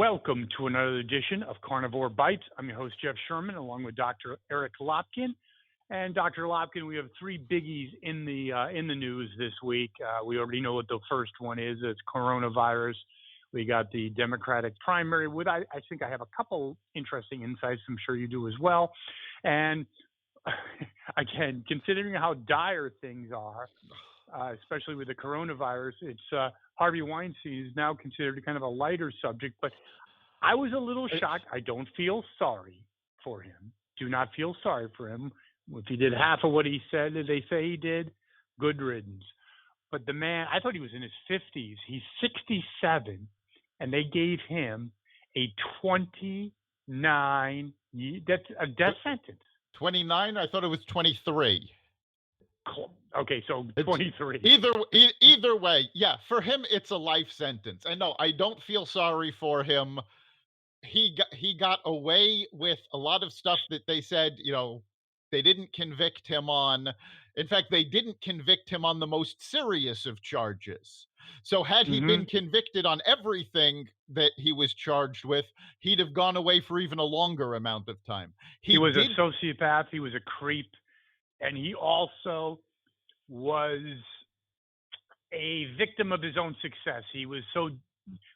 Welcome to another edition of Carnivore Bites. I'm your host, Jeff Sherman, along with Dr. Eric Lopkin. And Dr. Lopkin, we have three biggies in the news this week. We already know what the first one is. It's coronavirus. We got the Democratic primary. I think I have a couple interesting insights. I'm sure you do as well. And again, considering how dire things are, especially with the coronavirus, it's Harvey Weinstein is now considered kind of a lighter subject. But I was a little shocked. I don't feel sorry for him. Do not feel sorry for him. If he did half of what he said, as they say he did, good riddance. But the man, I thought he was in his 50s. He's 67, and they gave him a 29. That's a death sentence. 29? I thought it was 23. Okay, so 23. Either way, yeah, for him it's a life sentence. And no, I don't feel sorry for him. He got away with a lot of stuff that they said, they didn't convict him on. In fact, they didn't convict him on the most serious of charges. So had he been convicted on everything that he was charged with, he'd have gone away for even a longer amount of time. He was a sociopath. He was a creep. And he also was a victim of his own success. He was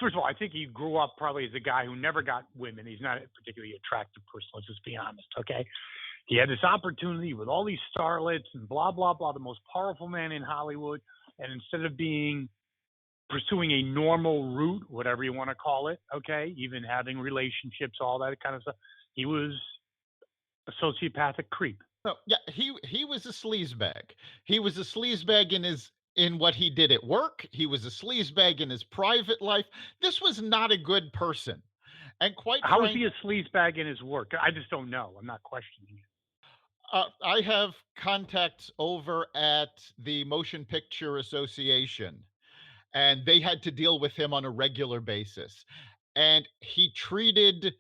first of all, I think he grew up probably as a guy who never got women. He's not a particularly attractive person, let's just be honest, okay? He had this opportunity with all these starlets and blah, blah, blah, the most powerful man in Hollywood. And instead of pursuing a normal route, whatever you want to call it, okay, even having relationships, all that kind of stuff, he was a sociopathic creep. No, yeah, he was a sleazebag. He was a sleazebag in what he did at work. He was a sleazebag in his private life. This was not a good person. And how is he a sleazebag in his work? I just don't know. I'm not questioning it. I have contacts over at the Motion Picture Association, and they had to deal with him on a regular basis. And he treated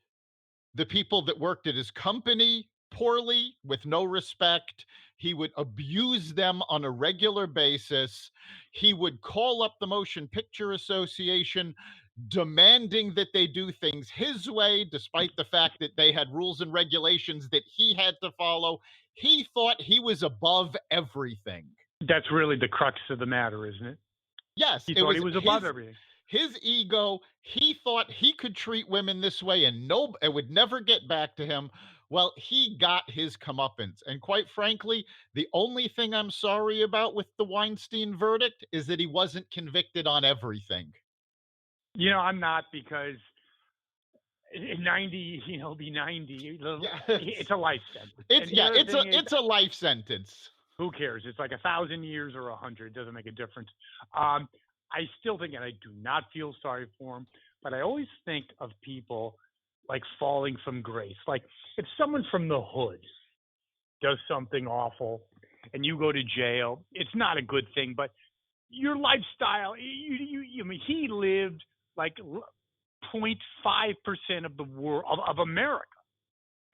the people that worked at his company poorly, with no respect. He would abuse them on a regular basis. He would call up the Motion Picture Association demanding that they do things his way, despite the fact that they had rules and regulations that he had to follow. He thought he was above everything. That's really the crux of the matter, isn't it? Yes. He thought he was above everything. His ego, he thought he could treat women this way and it would never get back to him. Well, he got his comeuppance. And quite frankly, the only thing I'm sorry about with the Weinstein verdict is that he wasn't convicted on everything. I'm not, because in 90, he'll be 90. It's a life sentence. It's a life sentence. Who cares? It's like 1,000 years or 100. It doesn't make a difference. I still think, and I do not feel sorry for him, but I always think of people like falling from grace. Like if someone from the hood does something awful and you go to jail, it's not a good thing, but your lifestyle, I mean, he lived like 0.5% of the world, of America.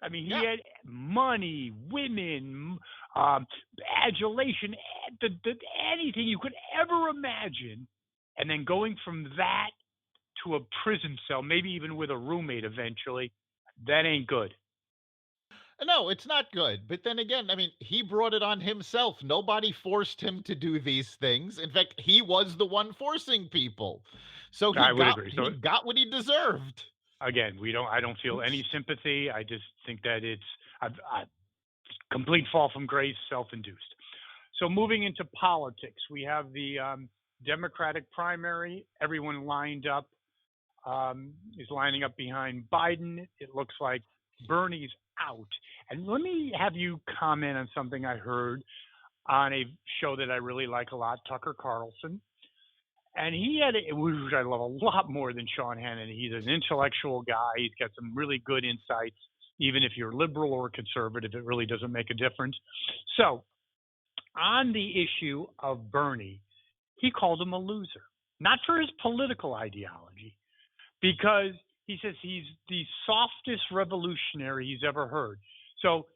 I mean, he had money, women, adulation, anything you could ever imagine. And then going from that to a prison cell, maybe even with a roommate eventually, that ain't good. No, it's not good. But then again, I mean, he brought it on himself. Nobody forced him to do these things. In fact, he was the one forcing people. So he got what he deserved. Again, I don't feel any sympathy. I just think that it's a complete fall from grace, self-induced. So moving into politics, we have the Democratic primary. Everyone is lining up behind Biden. It looks like Bernie's out. And let me have you comment on something I heard on a show that I really like a lot, Tucker Carlson. And he had, which I love a lot more than Sean Hannity. He's an intellectual guy. He's got some really good insights. Even if you're liberal or conservative, it really doesn't make a difference. So on the issue of Bernie, he called him a loser, not for his political ideology, because he says he's the softest revolutionary he's ever heard. So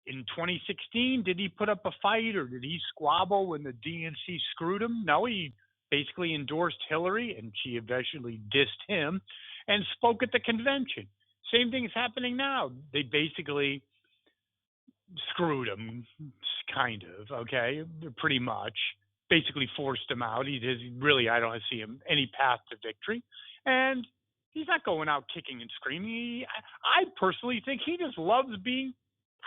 in 2016, did he put up a fight or did he squabble when the DNC screwed him? No, he basically endorsed Hillary and she eventually dissed him. and spoke at the convention. Same thing is happening now. They basically screwed him, kind of, okay, pretty much. Basically forced him out. He is really, I don't see him any path to victory, and he's not going out kicking and screaming. I personally think he just loves being.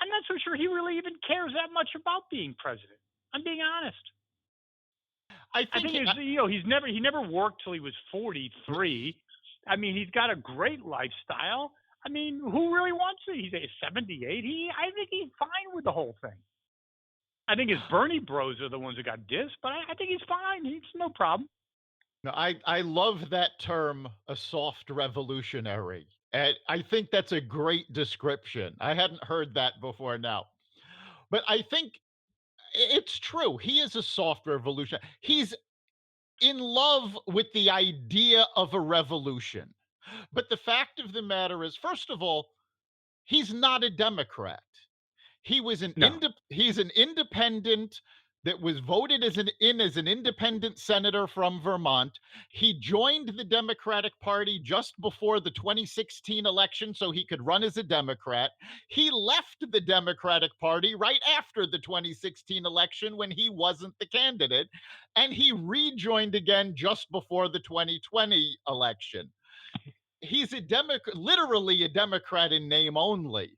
I'm not so sure he really even cares that much about being president. I'm being honest. I I think think he never worked till he was 43. I mean, he's got a great lifestyle. I mean, who really wants it? He's 78. I think he's fine with the whole thing. I think his Bernie bros are the ones that got dissed, but I think he's fine. He's no problem. no, I love that term, a soft revolutionary. And I think that's a great description. I hadn't heard that before now. But I think it's true. He is a soft revolution. He's in love with the idea of a revolution. But the fact of the matter is, first of all, he's not a Democrat. No. He's an independent that was voted as an independent senator from Vermont. He joined the Democratic Party just before the 2016 election so he could run as a Democrat. He left the Democratic Party right after the 2016 election when he wasn't the candidate, and he rejoined again just before the 2020 election. He's a Democrat, literally a Democrat in name only.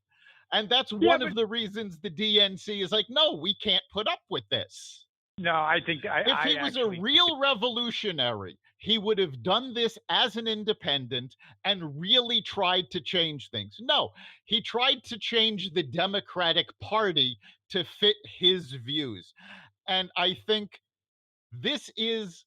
And that's Yeah, one but of the reasons the DNC is like, no, we can't put up with this. no, I think If I he was a actually. real revolutionary, he would have done this as an independent and really tried to change things. No, he tried to change the Democratic Party to fit his views. And I think this is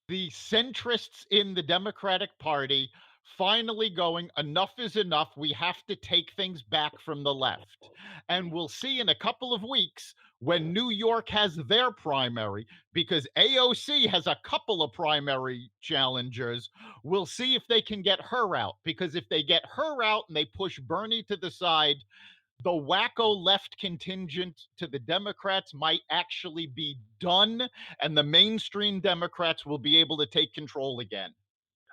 the centrists in the Democratic Party finally going, enough is enough. We have to take things back from the left. And we'll see in a couple of weeks when New York has their primary, because AOC has a couple of primary challengers. We'll see if they can get her out, because if they get her out and they push Bernie to the side, the wacko left contingent to the Democrats might actually be done, and the mainstream Democrats will be able to take control again.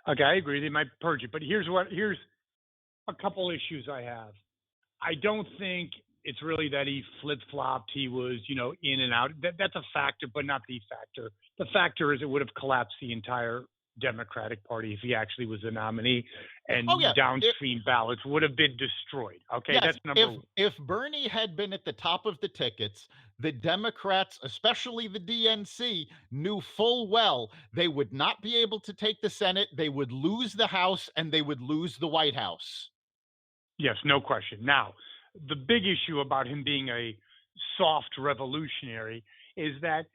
Okay, I agree. They might purge it, but here's a couple issues I have. I don't think it's really that he flip flopped. He was, in and out. That's a factor, but not the factor. The factor is it would have collapsed the entire Democratic Party if he actually was the nominee, and Oh yeah, downstream ballots would have been destroyed. Okay, yes. that's number one. If Bernie had been at the top of the tickets, the Democrats, especially the DNC, knew full well they would not be able to take the Senate. They would lose the House and they would lose the White House. Yes, no question. Now, the big issue about him being a soft revolutionary is that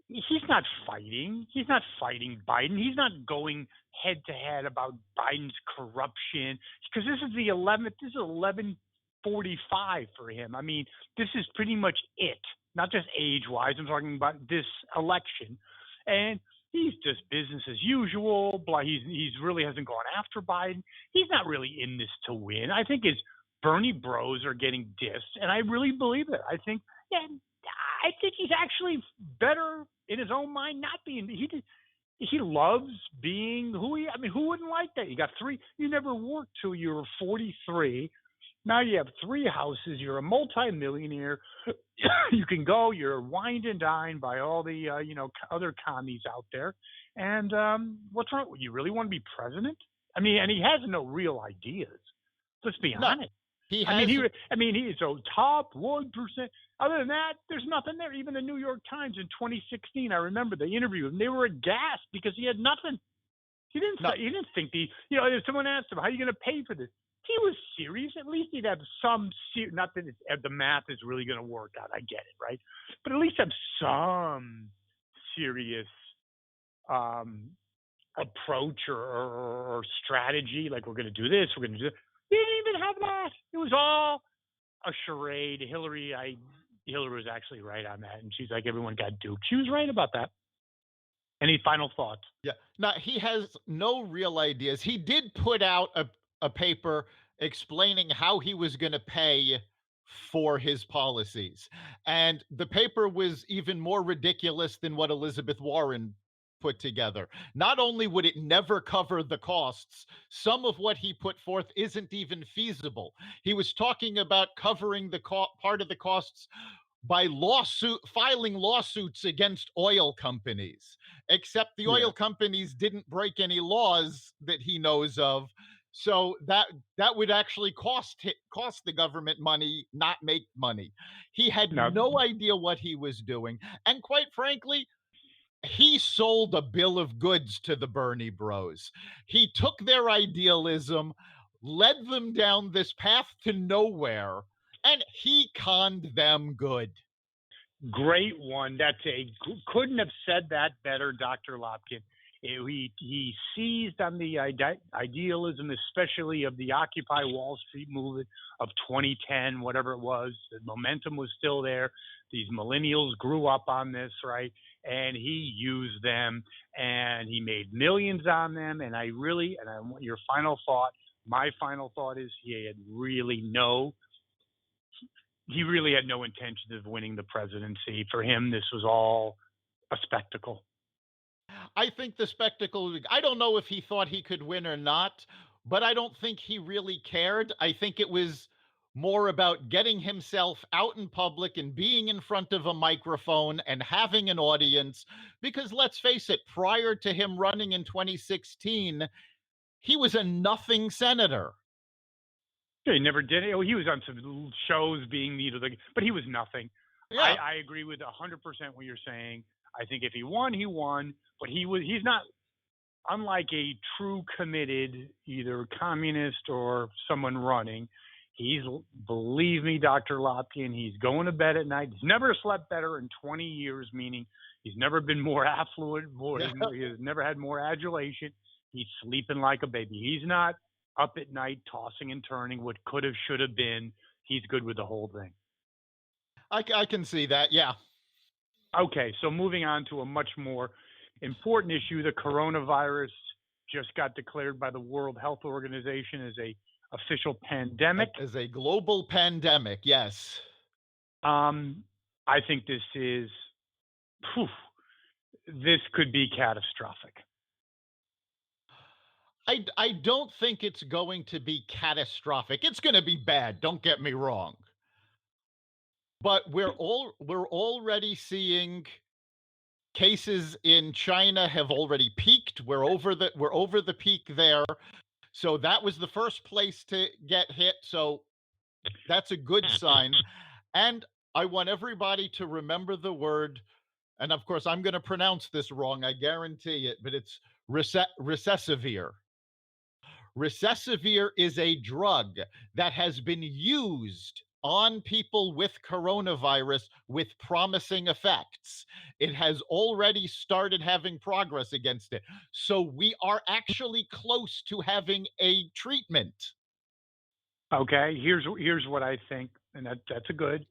he's not fighting. He's not fighting Biden. He's not going head to head about Biden's corruption because this is the 11th. This is 11:45 for him. I mean, this is pretty much it. Not just age wise. I'm talking about this election, and he's just business as usual. He's really hasn't gone after Biden. He's not really in this to win. I think his Bernie bros are getting dissed, and I really believe it. I think, yeah, I think he's actually better in his own mind not being. He loves being who he. I mean, who wouldn't like that? You got three. You never worked till you were 43. Now you have three houses. You're a multimillionaire. You can go. You're wined and dined by all the other commies out there. And what's wrong? You really want to be president? I mean, and he has no real ideas. Let's be No, honest. he I has. mean, he's a top 1%. Other than that, there's nothing there. Even the New York Times in 2016, I remember they interviewed him. They were aghast because he had nothing. He didn't. No. He didn't think if someone asked him, "How are you going to pay for this?" He was serious. At least he'd have some. Not that the math is really going to work out. I get it, right? But at least have some serious approach or strategy. Like we're going to do this. We're going to do that. He didn't even have that. It was all a charade. Hillary was actually right on that, and she's like, everyone got duped. She was right about that. Any final thoughts? Yeah. Now, he has no real ideas. He did put out a paper explaining how he was going to pay for his policies. And the paper was even more ridiculous than what Elizabeth Warren put together. Not only would it never cover the costs, some of what he put forth isn't even feasible. He was talking about covering the part of the costs by filing lawsuits against oil companies, except the Yeah. oil companies didn't break any laws that he knows of. So that would actually cost the government money, not make money. He had Now, no idea what he was doing, and quite frankly, he sold a bill of goods to the Bernie bros. He took their idealism, led them down this path to nowhere, and he conned them good. great one. Couldn't have said that better, Dr. Lopkin. He seized on the idealism, especially of the Occupy Wall Street movement of 2010, whatever it was. The momentum was still there. These millennials grew up on this, right? And he used them, and he made millions on them. And I want your final thought. My final thought is he really had no intention of winning the presidency. For him, this was all a spectacle. I think the spectacle, I don't know if he thought he could win or not, but I don't think he really cared. I think it was more about getting himself out in public and being in front of a microphone and having an audience. Because let's face it, prior to him running in 2016, he was a nothing senator. He never did it. He was on some shows being but he was nothing. Yeah. I agree with 100% what you're saying. I think if he won, he won. But he's not, unlike a true committed either communist or someone running. Believe me, Dr. Lopkin, he's going to bed at night. He's never slept better in 20 years, meaning he's never been more affluent, he has never had more adulation. He's sleeping like a baby. He's not up at night tossing and turning what could have, should have been. He's good with the whole thing. I can see that, yeah. Okay, so moving on to a much more important issue. The coronavirus just got declared by the World Health Organization as a official pandemic. As a global pandemic, yes. I think this could be catastrophic. I don't think it's going to be catastrophic. It's going to be bad, don't get me wrong. But we're already seeing cases in China have already peaked. We're over the peak there. So that was the first place to get hit. So that's a good sign. And I want everybody to remember the word, and of course I'm going to pronounce this wrong, I guarantee it, but it's recessivir. Recessivir is a drug that has been used on people with coronavirus with promising effects. It has already started having progress against it. So we are actually close to having a treatment. Okay, here's what I think, and that's a good.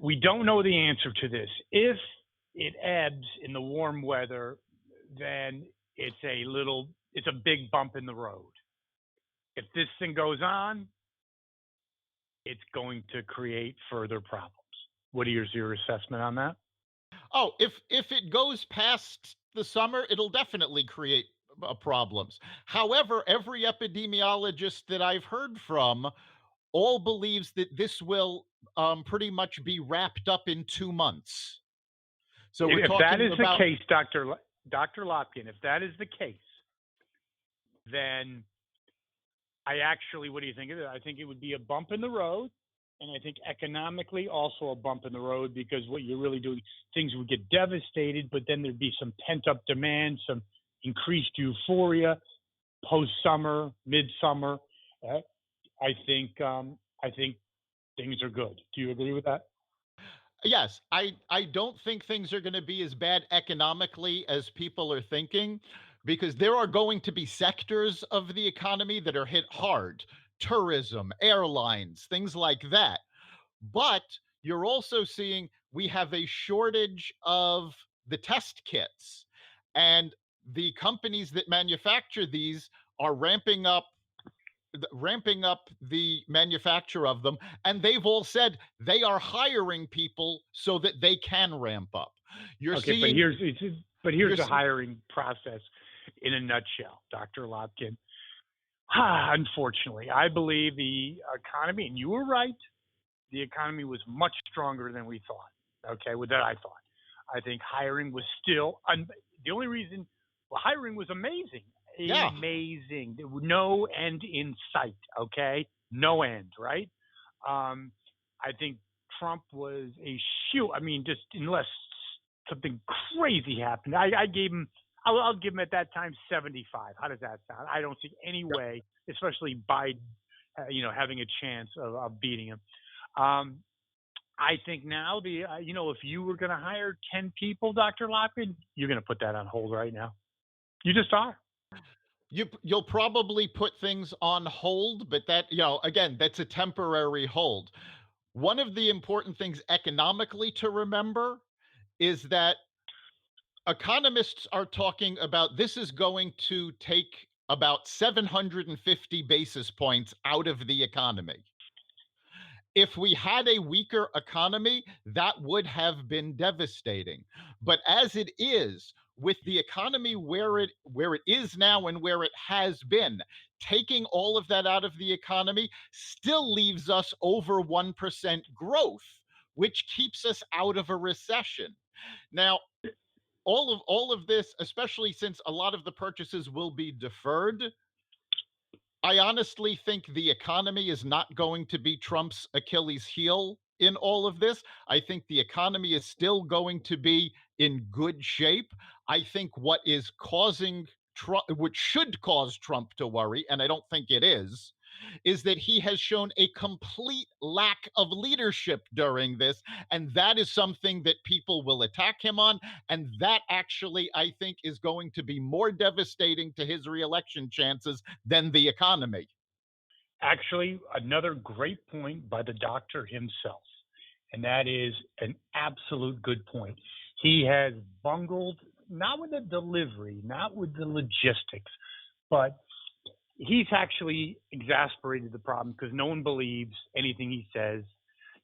We don't know the answer to this. If it ebbs in the warm weather, then it's a big bump in the road. If this thing goes on, it's going to create further problems. What is your assessment on that? Oh, if it goes past the summer, it'll definitely create problems. However, every epidemiologist that I've heard from all believes that this will pretty much be wrapped up in 2 months. So we're if talking that is about the case, Dr. Lopkin, if that is the case, then what do you think of it? I think it would be a bump in the road, and I think economically also a bump in the road, because what you're really doing, things would get devastated, but then there'd be some pent-up demand, some increased euphoria post-summer, mid-summer. I think things are good. Do you agree with that? Yes, I don't think things are going to be as bad economically as people are thinking, because there are going to be sectors of the economy that are hit hard. Tourism, airlines, things like that. But you're also seeing we have a shortage of the test kits, and the companies that manufacture these are ramping up the manufacture of them, and they've all said they are hiring people so that they can ramp up. You're Okay, seeing, but But You're here's the hiring process in a nutshell, Dr. Lopkin. Unfortunately, I believe the economy, and you were right, the economy was much stronger than we thought. Okay, with that I thought. I think hiring was still the only reason. Well, hiring was amazing, yeah. amazing. There was no end in sight. Okay, no end. Right. I think Trump was a shoe. I mean, just unless something crazy happened, I gave him. I'll give him at that time 75. How does that sound? I don't see any way, especially Biden, having a chance of beating him. Um, I think now if you were going to hire 10 people, Dr. Lockman, you're going to put that on hold right now. You just are. You'll probably put things on hold, but that, again, that's a temporary hold. One of the important things economically to remember is that economists are talking about this is going to take about 750 basis points out of the economy. If we had a weaker economy, that would have been devastating. But as it is, with the economy where it is now and where it has been, taking all of that out of the economy still leaves us over 1% growth, which keeps us out of a recession. Now, all of this, especially since a lot of the purchases will be deferred, I honestly think the economy is not going to be Trump's Achilles heel in all of this. I think the economy is still going to be in good shape. I think what is causing Trump, which should cause Trump to worry, and I don't think it is that he has shown a complete lack of leadership during this. And that is something that people will attack him on. And that actually, I think, is going to be more devastating to his reelection chances than the economy. Actually, another great point by the doctor himself, and that is an absolute good point. He has bungled, not with the delivery, not with the logistics, but he's actually exasperated the problem because no one believes anything he says.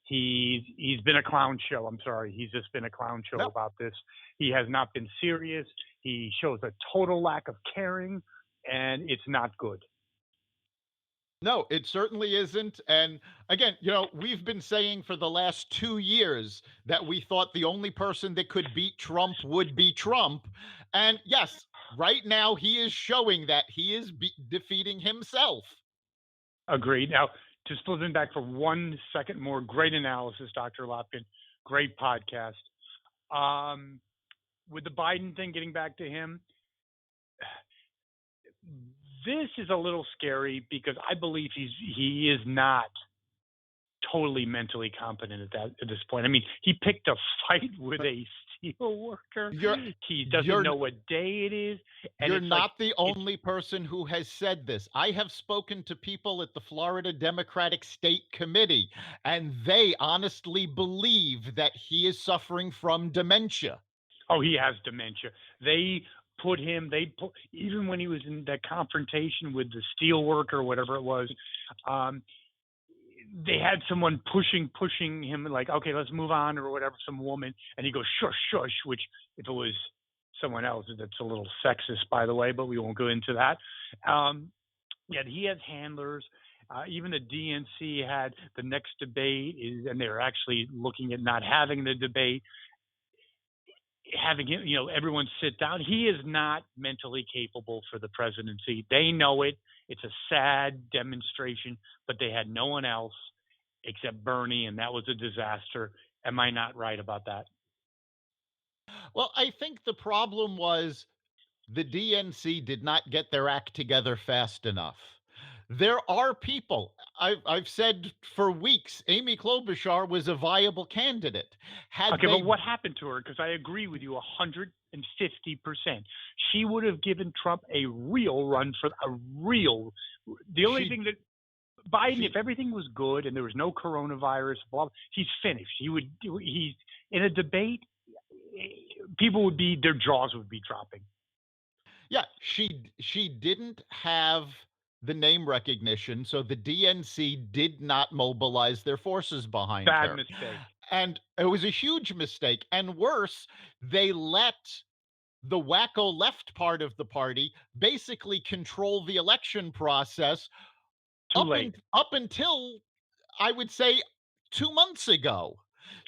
He's been a clown show. I'm sorry. He's just been a clown show No. about this. He has not been serious. He shows a total lack of caring, and it's not good. No, it certainly isn't. And again, we've been saying for the last 2 years that we thought the only person that could beat Trump would be Trump. And yes, right now he is showing that he is defeating himself. Agreed. Now, just pulling back for 1 second more. Great analysis, Dr. Lopkin. Great podcast. With the Biden thing, getting back to him, this is a little scary because I believe he is not totally mentally competent at this point. I mean, he picked a fight with a steel worker. He doesn't know what day it is. And you're not the only person who has said this. I have spoken to people at the Florida Democratic State Committee, and they honestly believe that he is suffering from dementia. Oh, he has dementia. Even when he was in that confrontation with the steel worker, whatever it was, they had someone pushing him like, okay, let's move on or whatever, some woman, and he goes, shush, shush, which if it was someone else, that's a little sexist, by the way, but we won't go into that. Yet he has handlers. Even the DNC had the next debate, and they're actually looking at not having the debate, having him, everyone sit down. He is not mentally capable for the presidency. They know it. It's a sad demonstration, but they had no one else except Bernie, and that was a disaster. Am I not right about that? Well, I think the problem was the DNC did not get their act together fast enough. There are people, I've said for weeks, Amy Klobuchar was a viable candidate. But what happened to her? Because I agree with you 150%. She would have given Trump a real run for the only thing that Biden, if everything was good and there was no coronavirus, he's finished. He's in a debate, their jaws would be dropping. Yeah, she didn't have the name recognition, so the DNC did not mobilize their forces behind her. Bad mistake. And it was a huge mistake. And worse, they let the wacko left part of the party basically control the election process Too late. up until, I would say, 2 months ago.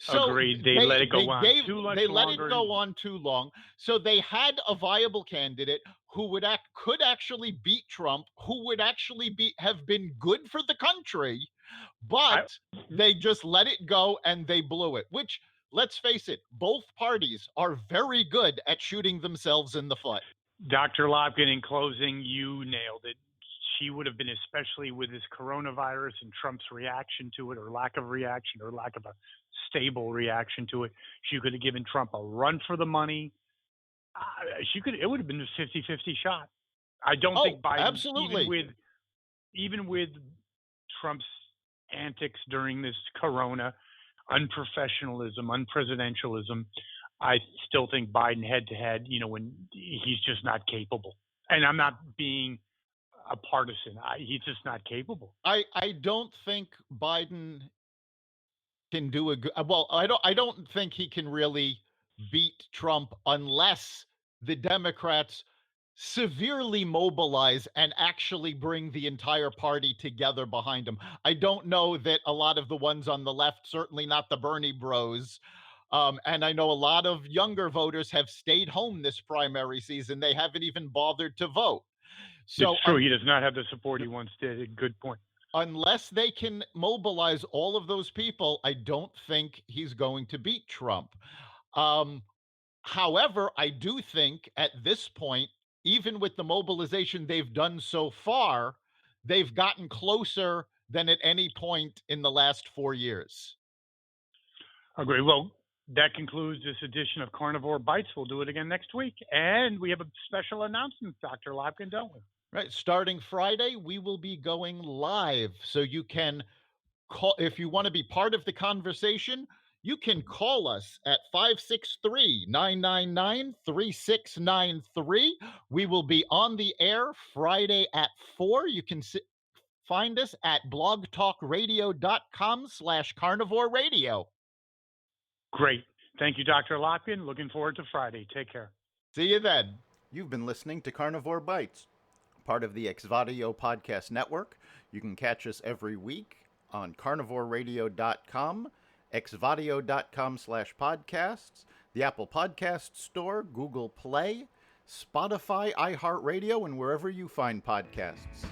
So Agreed. They let it go on too much they let it longer. go on too long. So they had a viable candidate who could actually beat Trump, who would actually have been good for the country, but they just let it go and they blew it, which, let's face it, both parties are very good at shooting themselves in the foot. Dr. Lopkin, in closing, you nailed it. She would have been, especially with this coronavirus and Trump's reaction to it, or lack of reaction, or lack of a stable reaction to it. She could have given Trump a run for the money. It would have been a 50-50 shot. I don't think Biden, absolutely, even with Trump's antics during this corona, unprofessionalism, unpresidentialism, I still think Biden head to head, when he's just not capable. And I'm not being a partisan. He's just not capable. I don't think Biden can do a good. Well, I don't think he can really beat Trump unless the Democrats severely mobilize and actually bring the entire party together behind him. I don't know that a lot of the ones on the left, certainly not the Bernie bros, and I know a lot of younger voters have stayed home this primary season. They haven't even bothered to vote. So it's true. He does not have the support he once did. Good point. Unless they can mobilize all of those people, I don't think he's going to beat Trump. However, I do think at this point, even with the mobilization they've done so far, they've gotten closer than at any point in the last 4 years. Agree. Well, that concludes this edition of Carnivore Bites. We'll do it again next week. And we have a special announcement, Dr. Lopkin, don't we? Right. Starting Friday, we will be going live. So you can call, if you want to be part of the conversation, you can call us at 563-999-3693. We will be on the air Friday at 4. You can find us at blogtalkradio.com/carnivore radio. Great. Thank you, Dr. Lopkin. Looking forward to Friday. Take care. See you then. You've been listening to Carnivore Bites, part of the Exvadio Podcast Network. You can catch us every week on carnivoreradio.com, exvadio.com/podcasts, the Apple Podcast Store, Google Play, Spotify, iHeartRadio, and wherever you find podcasts.